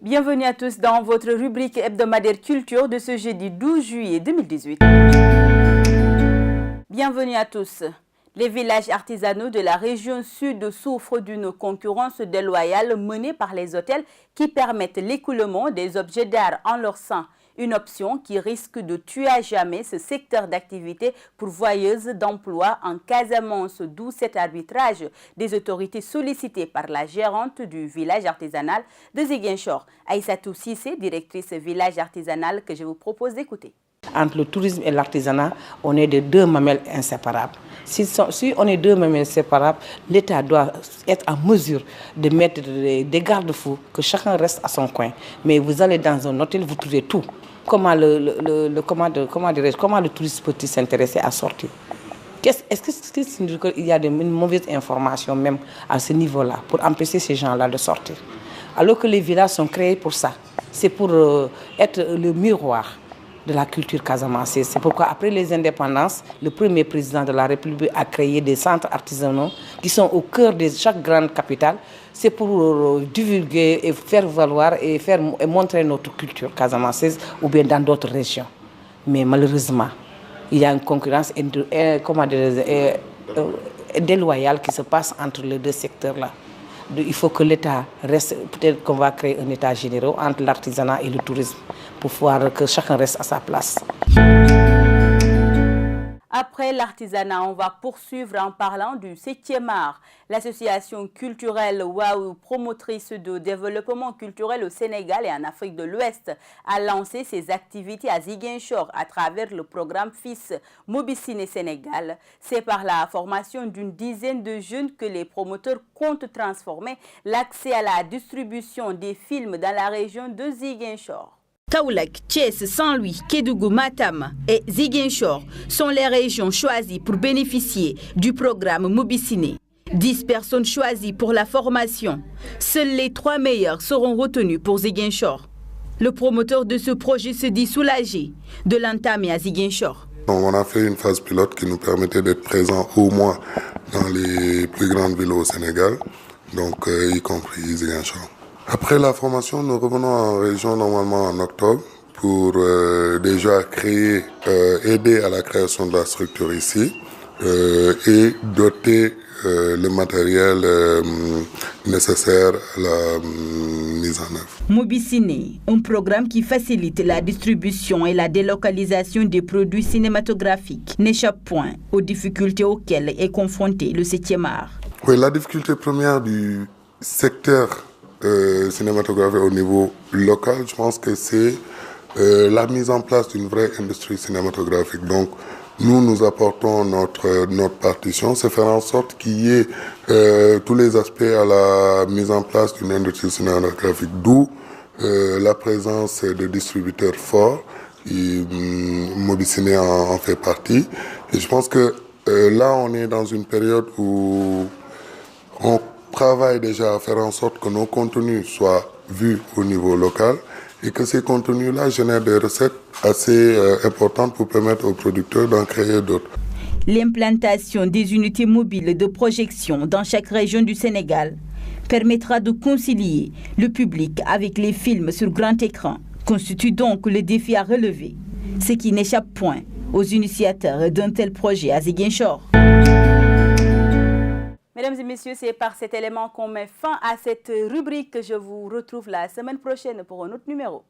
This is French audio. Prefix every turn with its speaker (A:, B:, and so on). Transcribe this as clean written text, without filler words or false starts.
A: Bienvenue à tous dans votre rubrique hebdomadaire culture de ce jeudi 12 juillet 2018. Bienvenue à tous. Les villages artisanaux de la région sud souffrent d'une concurrence déloyale menée par les hôtels qui permettent l'écoulement des objets d'art en leur sein. Une option qui risque de tuer à jamais ce secteur d'activité pourvoyeuse d'emplois en Casamance, d'où cet arbitrage des autorités sollicitées par la gérante du village artisanal de Ziguinchor, Aïssatou Cissé, directrice village artisanal, que je vous propose d'écouter.
B: Entre le tourisme et l'artisanat, on est de deux mamelles inséparables. Si on est deux mamelles séparables, l'État doit être en mesure de mettre des garde-fous, que chacun reste à son coin. Mais vous allez dans un hôtel, vous trouvez tout. Comment le touriste peut-il s'intéresser à sortir? Est-ce qu'il y a une mauvaise information même à ce niveau-là pour empêcher ces gens-là de sortir? Alors que les villages sont créés pour ça. C'est pour être le miroir de la culture casamançaise. C'est pourquoi après les indépendances, le premier président de la République a créé des centres artisanaux qui sont au cœur de chaque grande capitale. C'est pour divulguer et faire valoir et montrer notre culture casamançaise ou bien dans d'autres régions. Mais malheureusement, il y a une concurrence déloyale qui se passe entre les deux secteurs-là. Il faut que l'État reste, peut-être qu'on va créer un État général entre l'artisanat et le tourisme pour voir que chacun reste à sa place.
A: Après l'artisanat, on va poursuivre en parlant du 7e art. L'association culturelle Waouh, promotrice de développement culturel au Sénégal et en Afrique de l'Ouest, a lancé ses activités à Ziguinchor à travers le programme FIS Mobiciné Sénégal. C'est par la formation d'une dizaine de jeunes que les promoteurs comptent transformer l'accès à la distribution des films dans la région de Ziguinchor. Kaolack, Thiès, Saint-Louis, Kédougou, Matam et Ziguinchor sont les régions choisies pour bénéficier du programme Mobiciné. 10 personnes choisies pour la formation. Seuls les 3 meilleurs seront retenus pour Ziguinchor. Le promoteur de ce projet se dit soulagé de l'entamer à Ziguinchor.
C: On a fait une phase pilote qui nous permettait d'être présents au moins dans les plus grandes villes au Sénégal, donc y compris Ziguinchor. Après la formation, nous revenons en région normalement en octobre pour déjà aider à la création de la structure ici et doter le matériel nécessaire à la mise en œuvre.
A: Mobiciné, un programme qui facilite la distribution et la délocalisation des produits cinématographiques, n'échappe point aux difficultés auxquelles est confronté le 7e art.
C: Oui, la difficulté première du secteur cinématographique au niveau local, je pense que c'est la mise en place d'une vraie industrie cinématographique. Donc, nous apportons notre partition, c'est faire en sorte qu'il y ait tous les aspects à la mise en place d'une industrie cinématographique, d'où la présence de distributeurs forts, Mobiciné en fait partie. Et je pense que là, on est dans une période où on travaille déjà à faire en sorte que nos contenus soient vus au niveau local et que ces contenus-là génèrent des recettes assez importantes pour permettre aux producteurs d'en créer d'autres.
A: L'implantation des unités mobiles de projection dans chaque région du Sénégal permettra de concilier le public avec les films sur grand écran, constitue donc le défi à relever, ce qui n'échappe point aux initiateurs d'un tel projet à Ziguinchor. Mesdames et messieurs, c'est par cet élément qu'on met fin à cette rubrique. Je vous retrouve la semaine prochaine pour un autre numéro.